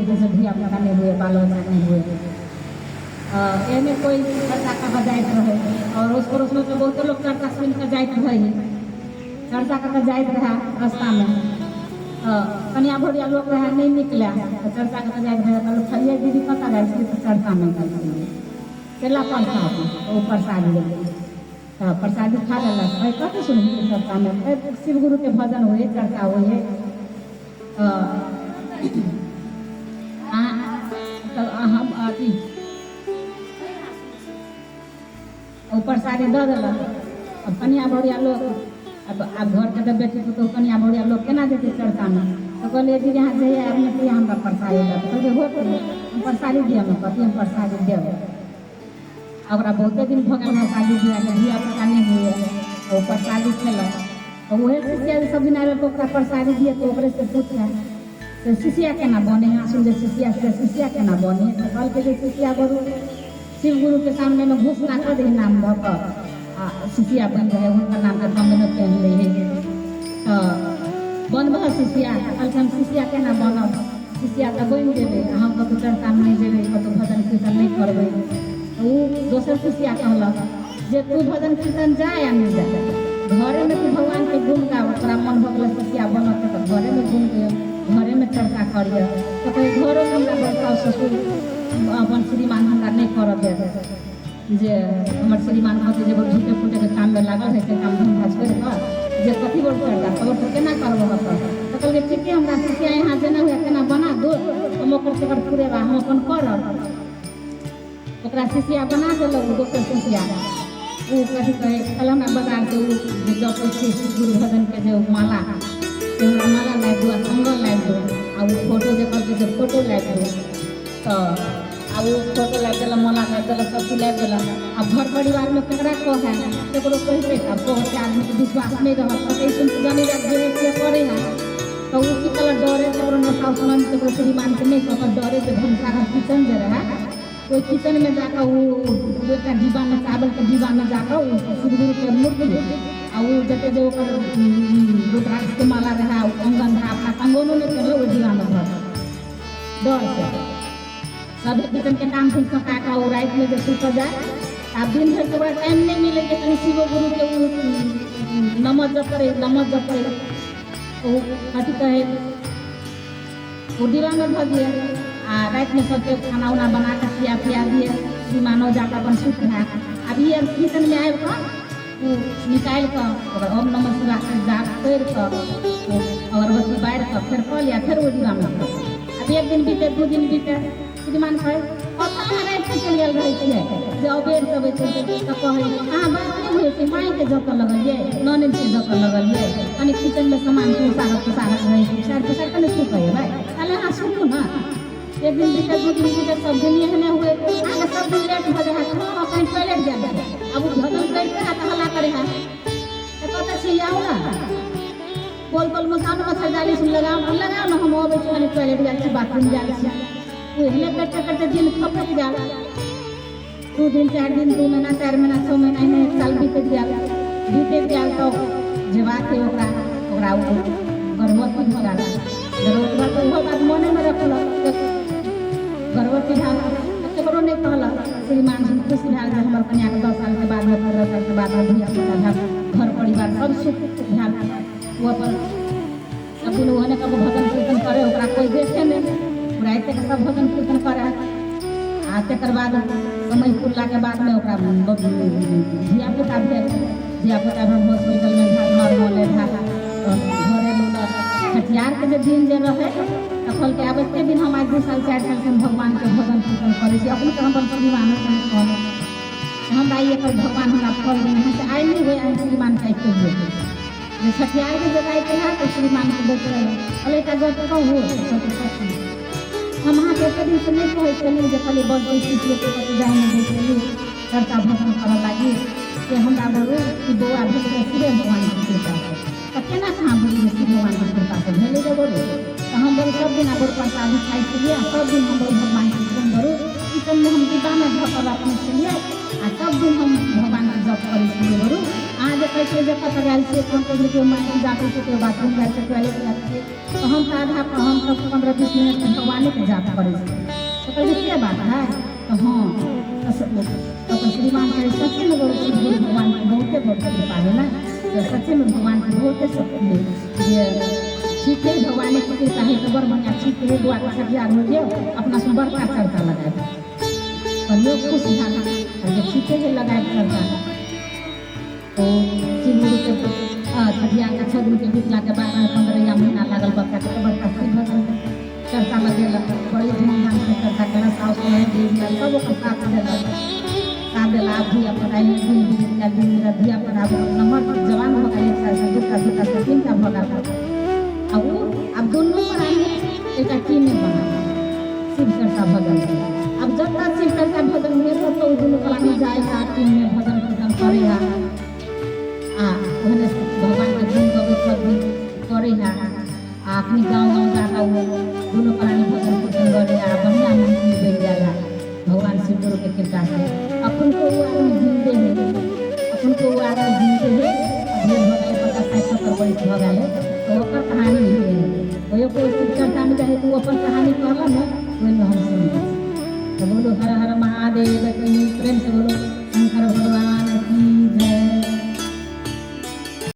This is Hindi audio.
जैसे धिया पुता नहीं हुए, बाल बच्चा नहीं हुए, एने कोई चर्चा का जाइत रहे और उस पड़ोस में तो बहुत लोग चर्चा सुन कर जाइत रहे, चर्चा कर जाइत रहा रास्ता में। कन्या भोरिया लोग रहे नहीं निकला तो चर्चा कर जाइत रहे, तो खलिया दीदी पता गया तो चर्चा में केला पड़ता तो प्रसाद ले तो प्रसादी खा लेलक। भाई कथी सुनही चर्चा में, शिव गुरु के भजन हुए, चर्चा हुए। हम अथी प्रसादी दऽ देलक। अब कन्या भौरिया लोग अब घर के जब बेटी तो कन्या भौरिया लोग केना जेतै चर्चा में, तो कहलिए दीदी यहाँ जइए आदमी तो हमरा प्रसादी दे, तो कहलिए हो हम प्रसादी दिए, हम कथी हम प्रसादी देब। ओकरा बहुते दिन भऽ गेल है शादी बियाह के, धिया पुता नहीं हुए तो प्रसादी खेलक। तो वही शिष्या सब दिन आयल तो ओकरा प्रसादी दिए, तो ओकरे से पूछे तो शिष्या केना बने, यहाँ सुन शिष्या से शिष्या केना बने, तो कहलकै जे शिष्या गुरु शिव गुरु के सामने में घोषणा कर दे नाम धऽ कऽ शिष्या बन रहे, उनका नाम के हम में पहन ले तो बनब शिष्या। कहलकै हम शिष्या केना बनब, शिष्या तो बन जेबै, हम कतौ चर्चा में नहीं जेबै, कतौ भजन कीर्तन नहीं करबै। तो वो दोसर शिष्या कहलक जे तू भजन कीर्तन जाए या नहीं जाए, घरे में तू भगवान के गुण गा, तोरा मन भऽ गेल शिष्या बनत तो घरे में गुण गे, घरे में चर्चा करिए। तो कहीं घरों में हमरा बड़का ससुर अपन श्रीमान हमरा नहीं करऽ दे, जे हमर श्रीमान कहते जे झूठे फूटे के काम में लागल है, से काम धंधा छोड़ कर जे कथी बोल चर्चा खबर तो केना करबो अपन। तो कहलिए ठीके हमरा शिष्या यहाँ जेना हुए केना बना दो, हम ओकर से पूरेबा, हम अपन करब। ओकरा शिष्या बना देलक। दोसर शिष्या वो कथी कहे कल हमरा बाजार से जब गुरु भजन के जो माला से हमरा माला लाइक दो, कंगन लाइक दो, आ वो फोटो जे कहते जे फोटो लाइक दो, तो आ वो फोटो लाइक दिल, माला लाइक दिल, सब चीज लाइक दिल। अब घर परिवार में केकरा कहे केकरो कहते, अब बहुत आदमी के विश्वास नहीं रह पते सुन जाने जे करे है, तो वो की कलर डरे केकरो ने साउस मन केकरो श्रीमान के नहीं कह डरे जे भंसा घर किचन जे रहे, कोई किचन में जाकर वो एक डिब्बा में चावल के डिब्बा में जाकर वो शिव गुरु के मूर्ति आ वो जते जो रुद्राक्ष के माला रहा, कंगन रहा, अपना कंगनों में चलो वो डिब्बा में भर डर से सब किचन के काम फिर का वो रात में जो सुत जाए। अब दिन भर के बाद टाइम नहीं मिले कि कहीं शिव गुरु के नमक जप करे, नमक जप करे, तो कथी कहे वो डिब्बा में भर दिए। रात में सबके खाना उना बना कर पिया दिए, श्रीमानो जाकर अपन सुख है। अब ये किचन में आए निकाल कर ओम नमः शिवाय के जाप कर अगरबत्ती बार कर फिर कह लिया, फिर वो डिब्बा में। अब एक दिन बीते, दो दिन बीते, श्रीमान कहे रात में चल गए रहे जो अबेर कबे तो कहे कहाँ बात नहीं हुई, माई के जप लगलिए, ननद के जप लगलिए, अने किचन में सामान पुसारत रहे पुसार कने सुख है भाई, अरे हाँ सुनू ना। एक दिन बीते, दो दिन बीते, सब दिन एहने हुए, आगे सब दिन लेट हो जाए, तो कहीं टॉयलेट जाए, अब वो भजन करते हैं तो हल्ला करे हैं, तो कहते छी आओ ना, बोल मकान में जाली सुन लगाओ ना, हम अबे कहीं टॉयलेट जाए, बाथरूम जाए, वो एहने करते दिन खपत जाए। 2 दिन 4 दिन, 2 महीना 4 महीना 6 महीना एहने 1 साल बीते जाए, तो जेबा के ओकरा गर्भवती हो गया। गर्भवती हो बात मने में रखलक, गर्भवती भाग केकरो नहीं कहलक, श्रीमान खुशी भाग हमार कन्या के 10 साल के बाद में 15 साल के बाद में धिया पुता घर परिवार सब सुख भाग वो अपन सब दिन ओहने कब भजन कीर्तन करे, ओकरा कोई देखे नहीं, रात के सब भजन कीर्तन करे। आ तकर बाद समय पुरला के बाद में ओकरा धिया पुता भेल, धिया पुता हम हॉस्पिटल में नॉर्मल था, घरे लोग छठियार के जो दिन जे रहे तो कल के आब एते दिन हम आज 2 साल 4 साल से भगवान के भजन कीर्तन करे छी, अपने तो हम श्रीमान कहले हमरा ये कर भगवान हमरा फल देने हैं, से आई नहीं हुए आई श्रीमान का एक जे छठियार के जगह पे है तो श्रीमान के देख रहे अले का गप कहू हम वहाँ पे दिन से नहीं कहे चलिए जे खाली बस बैठी के जाए नहीं देखली चर्चा भजन करे लगी से हमरा बोलू कि बउआ भीतर सूर्य भगवान के कृपा है, तो केना कहाँ बोली श्री भगवान के कृपा से भेले जे बोलू, तो हम बोल सब दिन बोल प्रसाद खाई छलिए, सब दिन हम बोल भगवान के कीर्तन करू, किचन में हम डिब्बा में धकल अपने छलिए, आ सब दिन हम भगवान के जप करे छलिए बोलू, अहाँ जे कहै छियै जे कतऽ गेल छियै फोन करि के मंदिर जाते छै कोई बाथरूम गेल छै टॉयलेट गेल छै तो हम तो आधा हम तो 15-20 मिनट तक भगवाने के जाप करै छी तो कहलिए से बात है तो हाँ तो श्रीमान कहे सच्चे में बोलो शिव गुरु भगवान की बहुते बहुत कृपा है ना तो सच्चे में भगवान की बहुते शक्ति है ठीक है भगवान की कृपा है तो बड़ बढ़िया ठीक है दुआ का सजा हो गया अपना से बड़का चढ़ता लगाए और लोग खुश झाना और जब ठीक है लगाए चढ़ता तो शिव गुरु के छठिया के 6 दिन के बीतला के बाद 15 महीना लागल बच्चा के बड़का शिव भगवान चर्चा लगेलक बड़ी धूमधाम से चर्चा केलक साउस में देवी सब ओकर साथ देलक साथ देला धिया पुता दिन धिया पुता नंबर जवान हो गए 1 साल से 2 साल से 3 साल हो गया अब दोनों प्राणी एक टीम में बना शिव चर्चा भजन अब जब तक शिव चर्चा भजन में तो दोनों प्राणी जाएगा टीम में भजन कीर्तन करेगा ओहने भगवान के दिन गवे सब दिन करे है अपनी गाँव जाता वो दोनों प्राणी भजन कीर्तन करे बढ़िया मंदिर बन जाएगा भगवान शिव गुरु के कृपा से अपन को वो आदमी जिंदे है अपन को वो आदमी जिंदे है ढेर हो गए 50-60 वर्ष हो गए तो ओकर कहानी है वो कोई शिव चर्चा में जाए तो वो अपन कहानी कहला ना वही हम सुन तो बोलो हर हर महादेव प्रेम से बोलो शंकर भगवान